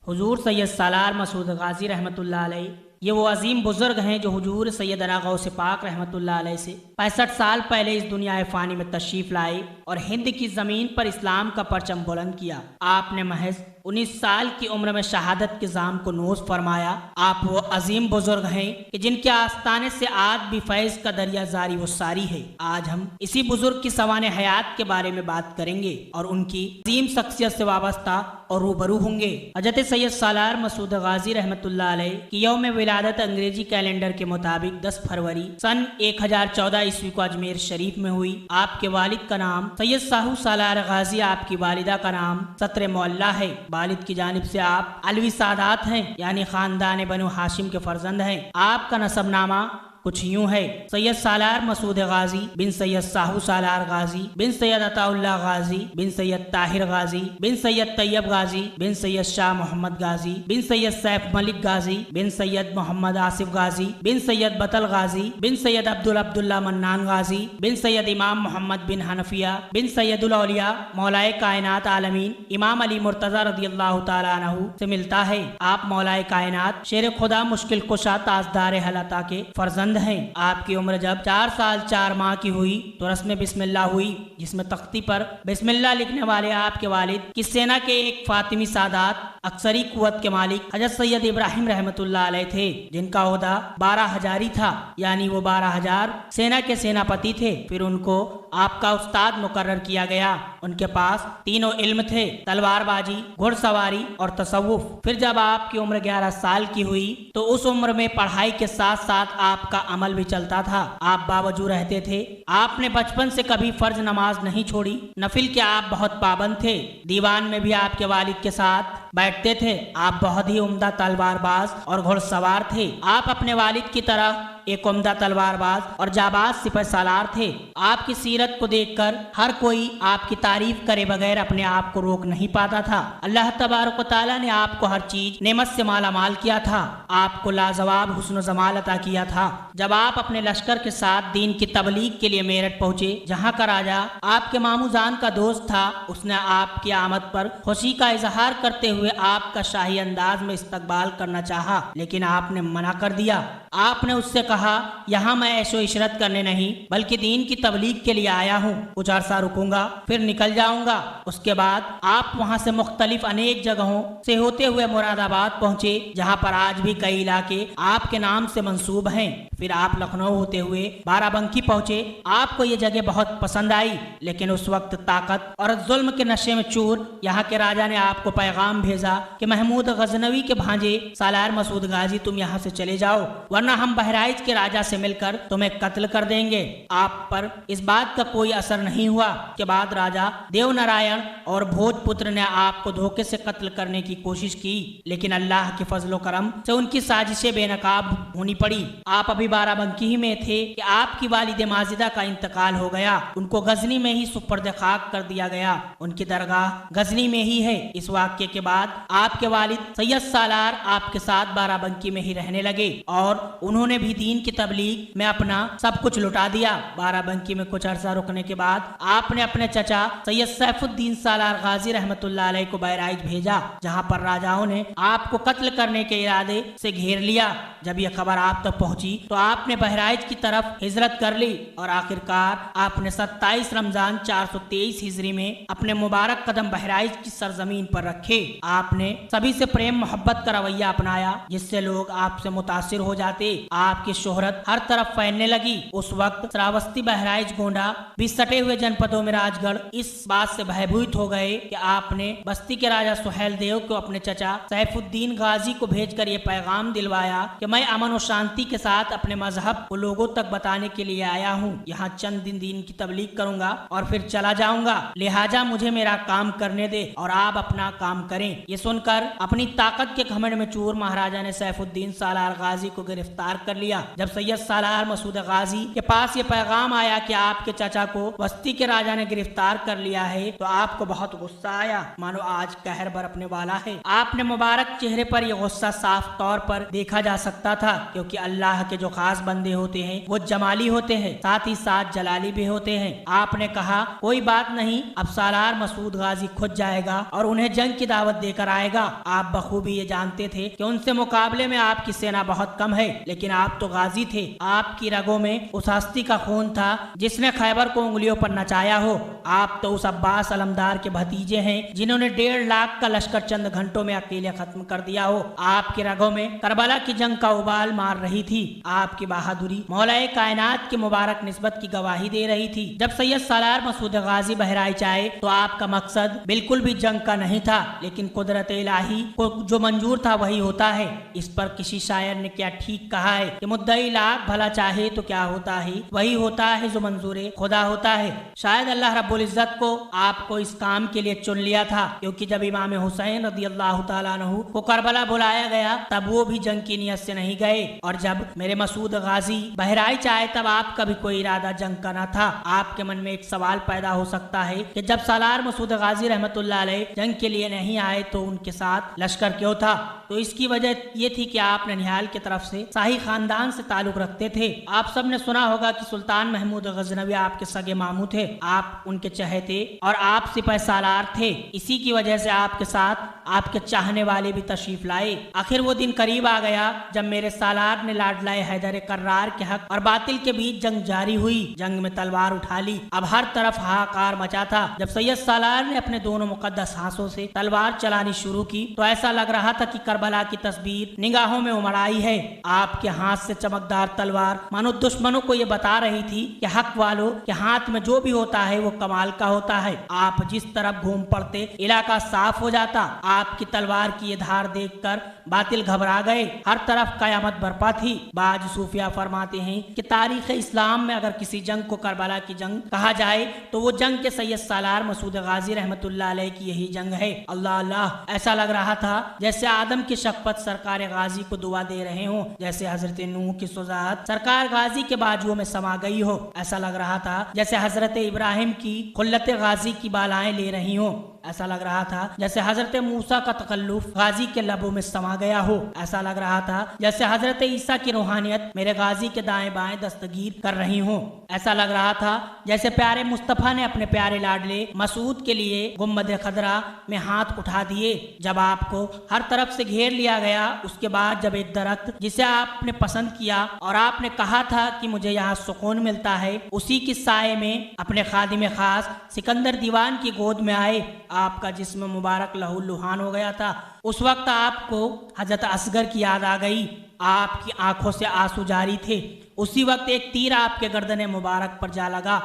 हुजूर सैयद सालार मसूद गाजी रहमतुल्लाह अलैह ये वो अजीम बुजुर्ग हैं जो हुजूर सैयदना गौस पाक रहमतुल्लाह अलैह से 65 साल पहले इस दुनिया फ़ानी में तशरीफ़ लाए और हिंद की ज़मीन पर इस्लाम का परचम बुलंद किया। आपने महज 19 साल की उम्र में शहादत के जाम को नोश फरमाया। आप वो अजीम बुजुर्ग हैं कि जिनके आस्ताने से आज भी फैज़ का दरिया जारी व सारी है। आज हम इसी बुजुर्ग की सवाने हयात के बारे में बात करेंगे और उनकी अजीम शख्सियत से वाबस्ता और रूबरू होंगे। हज़रत सैयद सालार मसूद गाजी रहमतुल्लाह अलैह की यौम विलादत अंग्रेजी कैलेंडर के मुताबिक 10 फरवरी सन 1014 ईस्वी को अजमेर शरीफ में हुई। आपके वालिद का नाम सैयद साहू सालार गाजी, आपकी वालिदा का नाम सत्र मोल्ला है। वालिद की जानिब से आप अलवी सादात हैं, यानी खानदान बनु हाशिम के फर्जंद हैं। आपका नसबनामा कुछ यूं है: सैयद सालार मसूद गाजी बिन सैयद साहू सालार गाजी बिन सैयद अताउल्लाह गाजी बिन सैयद ताहिर गाजी बिन सैयद तैयब गाजी बिन सैयद शाह मोहम्मद गाजी बिन सैयद सैफ मलिक गाजी बिन सैयद मोहम्मद आसिफ गाजी बिन सैयद बतल गाजी बिन सैयद अब्दुल्ला मन्नान गाजी बिन सैयद इमाम मोहम्मद बिन हनफिया बिन सैयदुल औलिया मौलाए कायनात आलमीन इमाम अली मुर्तजा रदियल्लाहु ताला अन्हु से मिलता है। आप मौलाए कायनात शेर खुदा मुश्किल कुशा ताजदार हलता के फर्जंद हैं। आपकी उम्र जब 4 साल 4 माह की हुई तो रस्म बिस्मिल्लाह हुई, जिसमें तख्ती पर बिस्मिल्लाह लिखने वाले आपके वालिद की सेना के एक फातिमी सादात अक्सरी कुव्वत के मालिक हजरत सैयद इब्राहिम रहमतुल्लाह अलैह थे, जिनका ओहदा 12 हजारी था, यानी वो 12,000 सेना के सेनापति थे। फिर उनको आपका उस्ताद मुकर्रर किया गया। उनके पास तीनों इल्म थे: तलवारबाजी, घुड़सवारी और तसव्वुफ। फिर जब आपकी उम्र 11 साल की हुई तो उस उम्र में पढ़ाई के साथ साथ आपका अमल भी चलता था। आप बावजूद रहते थे। आपने बचपन से कभी फर्ज नमाज नहीं छोड़ी। नफिल के आप बहुत पाबंद थे। दीवान में भी आपके वालिद के साथ बैठते थे। आप बहुत ही उम्दा तलवारबाज और घुड़सवार थे। आप अपने वालिद की तरह एक उम्दा तलवारबाज और जाबाज सिपह सालार थे। आपकी सीरत को देखकर हर कोई आपकी तारीफ करे बगैर अपने आप को रोक नहीं पाता था। अल्लाह तबारक व तआला ने आपको हर चीज नेमत से माला माल किया था। आपको लाजवाब हुस्न जमाल अता किया था। जब आप अपने लश्कर के साथ दीन की तबलीग के लिए मेरठ पहुंचे, जहां का राजा आपके मामूजान का दोस्त था, उसने आपकी आमद पर खुशी का इजहार करते हुए आपका शाही अंदाज में इस्तकबाल करना चाहा, लेकिन आपने मना कर दिया। आपने उससे कहा, यहाँ मैं ऐशो इशरत करने नहीं बल्कि दीन की तबलीग के लिए आया हूँ। कुछ अरसा रुकूंगा फिर निकल जाऊंगा। उसके बाद आप वहाँ से मुख्तलिफ अनेक जगहों से होते हुए मुरादाबाद पहुँचे, जहाँ पर आज भी कई इलाके आपके नाम से मंसूब हैं। फिर आप लखनऊ होते हुए बाराबंकी पहुँचे। आपको ये जगह बहुत पसंद आई, लेकिन उस वक्त ताकत और जुल्म के नशे में चूर यहाँ के राजा ने आपको पैगाम भेजा कि महमूद गजनवी के भांजे सालार मसूद गाजी, तुम यहाँ से चले जाओ, वरना हम बहराइच के राजा से मिलकर तुम्हें कत्ल कर देंगे। आप पर इस बात का कोई असर नहीं हुआ। के बाद राजा देवनारायण और भोजपुत्र ने आपको धोखे से कत्ल करने की कोशिश की, लेकिन अल्लाह के फजलो करम से उनकी साजिशें बेनकाब होनी पड़ी। आप अभी बाराबंकी ही में थे कि आपकी वालिद माजिदा का इंतकाल हो गया। उनको गजनी में ही सुपर्द खाक कर दिया गया। उनकी दरगाह गजनी में ही है। इस वाक्य के बाद आपके वालिद सैयद सालार आपके साथ बाराबंकी में ही रहने लगे और उन्होंने भी दीन की तबलीग में अपना सब कुछ लुटा दिया। बाराबंकी में कुछ अरसा रुकने के बाद आपने अपने चचा सैयद सैफुद्दीन सालार गाजी रहमतुल्लाह अलैह को बहराइच भेजा, जहां पर राजाओं ने आपको कत्ल करने के इरादे से घेर लिया। जब यह खबर आप तक पहुंची तो आपने बहराइच की तरफ हिजरत कर ली और आखिरकार आपने 27 रमजान 423 हिजरी में अपने मुबारक कदम बहराइच की सरजमीन पर रखे। आपने सभी से प्रेम मोहब्बत का रवैया अपनाया, जिससे लोग आपसे मुतासिर हो जाते। आपकी शोहरत हर तरफ फैलने लगी। उस वक्त श्रावस्ती, बहराइच, गोंडा भी सटे हुए जनपदों में राजगढ़ इस बात से भयभीत हो गए कि आपने बस्ती के राजा सुहेल देव को अपने चचा सैफुद्दीन गाजी को भेजकर ये पैगाम दिलवाया कि मैं अमन और शांति के साथ अपने मजहब को लोगों तक बताने के लिए आया हूँ। यहाँ चंद दिन दीन की तबलीग करूंगा और फिर चला जाऊंगा, लिहाजा मुझे मेरा काम करने दे और आप अपना काम करें। ये सुनकर अपनी ताकत के घमंड में चूर महाराजा ने सैफुद्दीन सालार गाजी को गिरफ्तार गिरफ्तार कर लिया। जब सैयद सालार मसूद गाजी के पास ये पैगाम आया कि आपके चाचा को बस्ती के राजा ने गिरफ्तार कर लिया है तो आपको बहुत गुस्सा आया, मानो आज कहर बरपने वाला है। आपने मुबारक चेहरे पर यह गुस्सा साफ तौर पर देखा जा सकता था, क्योंकि अल्लाह के जो खास बंदे होते हैं वो जमाली होते हैं, साथ ही साथ जलाली भी होते हैं। आपने कहा कोई बात नहीं, अब सालार मसूद गाजी खुद जाएगा और उन्हें जंग की दावत देकर आएगा। आप बखूबी ये जानते थे कि उनसे मुकाबले में आपकी सेना बहुत कम है, लेकिन आप तो गाजी थे। आपकी रगों में उस हस्ती का खून था जिसने खैबर को उंगलियों पर नचाया हो। आप तो उस अब्बास अलमदार के भतीजे हैं जिन्होंने 1.5 लाख का लश्कर चंद घंटों में अकेले खत्म कर दिया हो। आपकी रगों में करबला की जंग का उबाल मार रही थी। आपकी बहादुरी मौलाए कायनात की मुबारक निस्बत की गवाही दे रही थी। जब सैयद सालार मसूद गाजी बहराइच आए तो आपका मकसद बिल्कुल भी जंग का नहीं था, लेकिन कुदरत इलाही को जो मंजूर था वही होता है। इस पर किसी शायर ने क्या ठीक कहा है कि मुद्दई लाख भला चाहे तो क्या होता है, वही होता है जो मंजूर खुदा होता है। शायद अल्लाह रब्बुल इज्जत को आपको इस काम के लिए चुन लिया था, क्योंकि जब इमाम हुसैन रदियल्लाहु ताला अन्हु को करबला बुलाया गया तब वो भी जंग की नियत से नहीं गए, और जब मेरे मसूद गाजी बहराइच आए तब आपका भी कोई इरादा जंग का न था। आपके मन में एक सवाल पैदा हो सकता है कि जब सालार मसूद गाजी रहमतुल्लाह अलैह जंग के लिए नहीं आए तो उनके साथ लश्कर क्यों था? तो इसकी वजह ये थी कि आप ननिहाल की तरफ से शाही खानदान से ताल्लुक रखते थे। आप सब ने सुना होगा कि सुल्तान महमूद गजनवी आपके सगे मामू थे, आप उनके चहेते और आप सिपह सालार थे। इसी की वजह से आपके साथ आपके चाहने वाले भी तशरीफ लाए। आखिर वो दिन करीब आ गया जब मेरे सालार ने लाडलाए हैदर कर्रार के हक और बातिल के बीच जंग जारी हुई। जंग में तलवार उठा ली। अब हर तरफ हाहाकार मचा था। जब सैयद सालार ने अपने दोनों मुकद्दस हाथों से तलवार चलानी शुरू की तो ऐसा लग रहा था कि करबला की तस्वीर निगाहों में उमड़ आई है। आपके हाथ से चमकदार तलवार मानो दुश्मनों को ये बता रही थी कि हक वालों के हाथ में जो भी होता है वो कमाल का होता है। आप जिस तरफ घूम पड़ते इलाका साफ हो जाता। आपकी तलवार की ये धार देखकर बातिल घबरा गए। हर तरफ कयामत बरपा थी। बाज सूफिया फरमाते हैं कि तारीख इस्लाम में अगर किसी जंग को करबला की जंग कहा जाए तो वो जंग के सैयद सालार मसूद गाजी रहमतुल्लाह अलैह की यही जंग है। अल्लाह अल्लाह, ऐसा लग रहा था जैसे आदम की शफ़क़त सरकार गाजी को दुआ दे रहे हों, जैसे हजरत नूह की सुजात सरकार गाजी के बाजुओं में समा गई हो। ऐसा लग रहा था जैसे हजरत इब्राहिम की खुल्लत गाजी की बालाएं ले रही हों। ऐसा लग रहा था जैसे हजरत मूसा का तकल्लुफ गाजी के लबों में समा गया हो। ऐसा लग रहा था जैसे हजरत ईसा की रूहानियत मेरे गाजी के दाएं बाएं दस्तगीर कर रही हो। ऐसा लग रहा था जैसे प्यारे मुस्तफा ने अपने प्यारे लाडले मसूद के लिए गुम्बद खदरा में हाथ उठा दिए। जब आपको हर तरफ से घेर लिया गया, उसके बाद जब एक दरख्त जिसे आपने पसंद किया और आपने कहा था कि मुझे यहाँ सुकून मिलता है, उसी की साए में अपने खादिम खास सिकंदर दीवान की गोद में आए, आपका जिस्म मुबारक लहू लुहान हो गया था। उस वक्त आपको हजरत असगर की याद आ गई। आपकी आंखों से आंसू जारी थे। उसी वक्त एक तीर आपके गर्दन मुबारक पर जा लगा।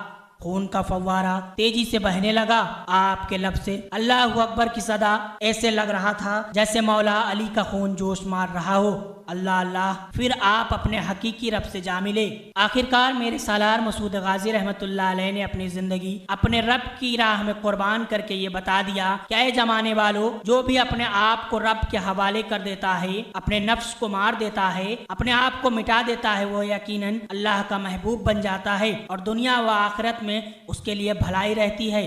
खून का फव्वारा तेजी से बहने लगा। आपके लब से अल्लाह अकबर की सदा ऐसे लग रहा था जैसे मौला अली का खून जोश मार रहा हो। अल्लाह अल्लाह, फिर आप अपने हकीकी रब से जा मिले। आखिरकार मेरे सालार मसूद गाजी रहमतुल्लाह अलैह ने अपनी जिंदगी अपने रब की राह में कुर्बान करके ये बता दिया क्या ये जमाने वालों, जो भी अपने आप को रब के हवाले कर देता है, अपने नफ्स को मार देता है, अपने आप को मिटा देता है, वो यकीनन अल्लाह का महबूब बन जाता है और दुनिया व आखिरत में उसके लिए भलाई रहती है।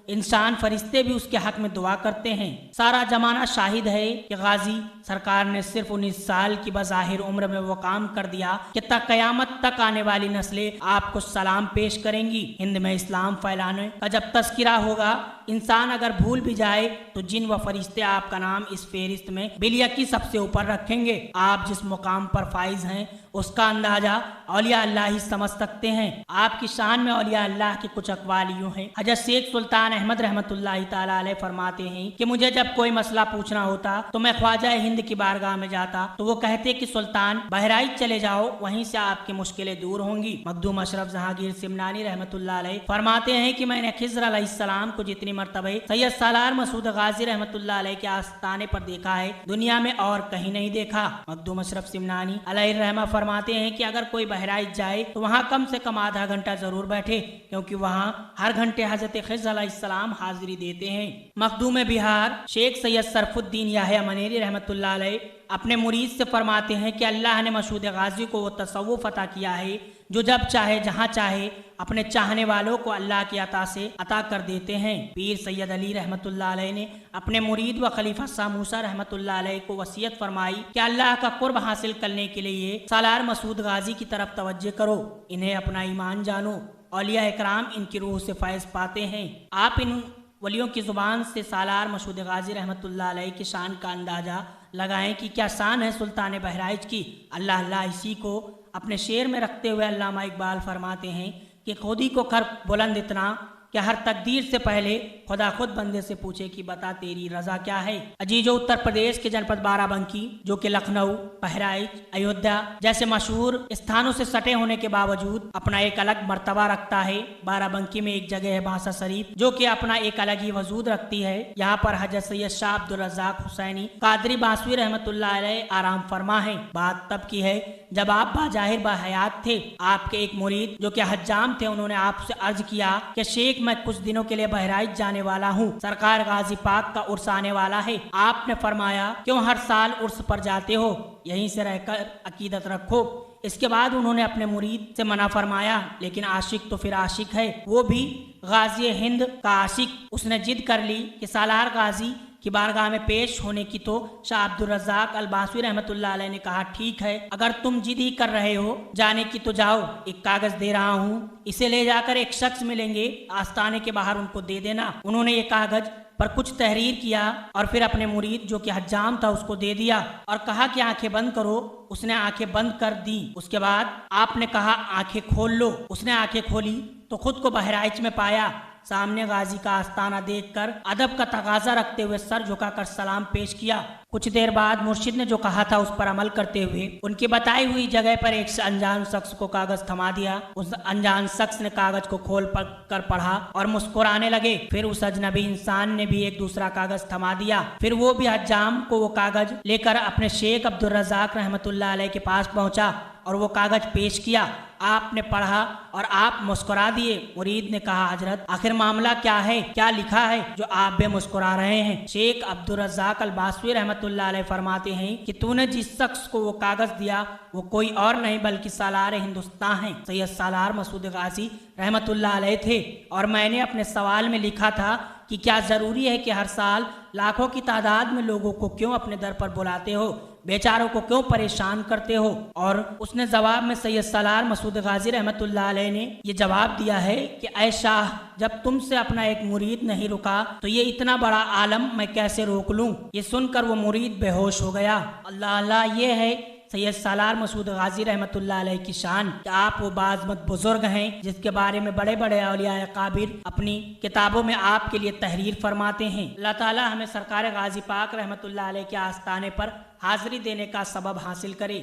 इंसान फरिश्ते भी उसके हक में दुआ करते हैं। सारा जमाना शाहिद है कि गाजी सरकार ने सिर्फ 19 साल की बज़ाहिर उम्र में वो काम कर दिया कि तक कयामत तक आने वाली नस्लें आपको सलाम पेश करेंगी। हिंद में इस्लाम फैलाने का जब तस्किरा होगा, इंसान अगर भूल भी जाए तो जिन व फरिश्ते आपका नाम इस फेरिस्त में बिलयकी सबसे ऊपर रखेंगे। आप जिस मुकाम पर फाइज हैं उसका अंदाजा औलिया अल्लाह ही समझ सकते हैं। आपकी शान में औलिया अल्लाह के कुछ अक़वाल यूं हैं। हज़रत शेख सुल्तान अहमद रहमतुल्लाहि ताला अलैह फरमाते हैं कि मुझे जब कोई मसला पूछना होता तो मैं ख्वाजा हिंद की बारगाह में जाता तो वो कहते कि सुल्तान बहराइच चले जाओ, वहीं से आपकी मुश्किलें दूर होंगी। मखदूम अशरफ जहांगीर सिमनानी रहमतुल्लाह अलैह फरमाते हैं कि मैंने खिज़र अलैहिस्सलाम को जितनी मरतबे सैयद सालार मसूद गाजी रहमतुल्लाह अलैह के आस्ताने पर देखा है, दुनिया में और कहीं नहीं देखा। मखदूम अशरफ सिमनानी अलैहि रहमा फरमाते हैं कि अगर कोई बहराइच जाए तो वहाँ कम से कम आधा घंटा जरूर बैठे, क्योंकि वहाँ हर घंटे हजरत खिज़र अलैहिस्सलाम अलैहिस्सलाम हाजिरी देते हैं। मखदूम बिहार शेख सैयद सरफुद्दीन याह्या मनेरी रहमतुल्लाह अलैह अपने मुरीद से फरमाते हैं कि अल्लाह ने मसूद गाजी को वो तसव्वुफ अता किया है जो जब चाहे जहाँ चाहे अपने चाहने वालों को अल्लाह की अता से अता कर देते हैं। पीर सैयद अली रहमतुल्लाह अलैह ने अपने मुरीद व खलीफा शाह मूसा रहमतुल्लाह अलैह को वसीयत फरमाई कि अल्लाह का कुर्ब हासिल करने के लिए सालार मसूद गाजी की तरफ तवज्जो करो, इन्हें अपना ईमान जानो। औलिया इकराम इनकी रूह से फैज़ पाते हैं। आप इन वलियों की ज़ुबान से सालार मसूद गाजी रहमतुल्लाह अलैह की शान का अंदाज़ा लगाएं कि क्या शान है सुल्तान बहराइच की। अल्लाह अल्लाह इसी को अपने शेर में रखते हुए अल्लामा इकबाल फरमाते हैं कि खुदी को कर बुलंद इतना कि हर तकदीर से पहले खुदा खुद बंदे से पूछे कि बता तेरी रजा क्या है। अजीजो, उत्तर प्रदेश के जनपद बाराबंकी जो कि लखनऊ, बहराइच, अयोध्या जैसे मशहूर स्थानों से सटे होने के बावजूद अपना एक अलग मर्तबा रखता है। बाराबंकी में एक जगह है बासा शरीफ जो कि अपना एक अलग ही वजूद रखती है। यहाँ पर हजरत सैयद शाह अब्दुल रज़्ज़ाक हुसैनी कादरी बासवी रहमतुल्लाह अलैह आराम फरमा है। बात तब की है जब आप बाजाहिर बाहयात थे। आपके एक मुरीद जो कि हज्जाम थे, उन्होंने आपसे अर्ज किया कि शेख मैं कुछ दिनों के लिए बहराइच जाने वाला हूँ, सरकार गाजी पाक का उर्स आने वाला है। आपने फरमाया क्यों हर साल उर्स पर जाते हो, यहीं से रहकर अकीदत रखो। इसके बाद उन्होंने अपने मुरीद से मना फरमाया, लेकिन आशिक तो फिर आशिक है, वो भी गाजी हिंद का आशिक। उसने जिद कर ली कि सालार गाजी की बारगाह में पेश होने की। तो शाह अब्दुल रज़्ज़ाक अल बासवी रहमतुल्लाह अलैह ने कहा ठीक है, अगर तुम जिद ही कर रहे हो जाने की तो जाओ, एक कागज दे रहा हूँ, इसे ले जाकर एक शख्स मिलेंगे, आस्ताने के बाहर उनको दे देना। उन्होंने ये कागज पर कुछ तहरीर किया और फिर अपने मुरीद जो कि हज्जाम था उसको दे दिया और कहा कि आंखें बंद करो। उसने आंखें बंद कर दी। उसके बाद आपने कहा आंखें खोल लो। उसने आंखें खोली तो खुद को बहराइच में पाया। सामने गाजी का आस्ताना देखकर अदब का तगाजा रखते हुए सर झुकाकर सलाम पेश किया। कुछ देर बाद मुर्शिद ने जो कहा था उस पर अमल करते हुए उनकी बताई हुई जगह पर एक अनजान शख्स को कागज थमा दिया। उस अनजान शख्स ने कागज को खोल कर पढ़ा और मुस्कुराने लगे। फिर उस अजनबी इंसान ने भी एक दूसरा कागज थमा दिया। फिर वो भी हज्जाम को वो कागज लेकर अपने शेख अब्दुल रज़्ज़ाक रहमतुल्लाह अलैह के पास पहुंचा और वो कागज पेश किया। आपने पढ़ा और आप मुस्कुरा दिए। मुरीद ने कहा हजरत आखिर मामला क्या है, क्या लिखा है जो आप भी मुस्कुरा रहे हैं। शेख अब्दुल रज़्ज़ाक अल बासवी रहमतुल्लाह अलैह फरमाते हैं कि तूने जिस शख्स को वो कागज दिया वो कोई और नहीं बल्कि सालार हिंदुस्तान है, सैयद सालार मसूद गाजी रहमतुल्लाह अलैह थे। और मैंने अपने सवाल में लिखा था कि क्या जरूरी है कि हर साल लाखों की तादाद में लोगों को क्यों अपने दर पर बुलाते हो, बेचारों को क्यों परेशान करते हो। और उसने जवाब में सैयद सालार मसूद गाजी रहमतुल्लाह अलैह ने ये जवाब दिया है कि ऐ शाह, जब तुमसे अपना एक मुरीद नहीं रुका तो ये इतना बड़ा आलम मैं कैसे रोक लूं। ये सुनकर वो मुरीद बेहोश हो गया। अल्लाह अल्लाह, ये है सैयद सालार मसूद गाजी रहमतुल्लाह अलैह की शान कि आप वो बाज़मत बुजुर्ग हैं जिसके बारे में बड़े बड़े औलिया काबिर अपनी किताबों में आपके लिए तहरीर फरमाते हैं। अल्लाह ताला हमें सरकार गाजी पाक रहमतुल्लाह अलैह के आस्ताने पर हाजिरी देने का सबब हासिल करे।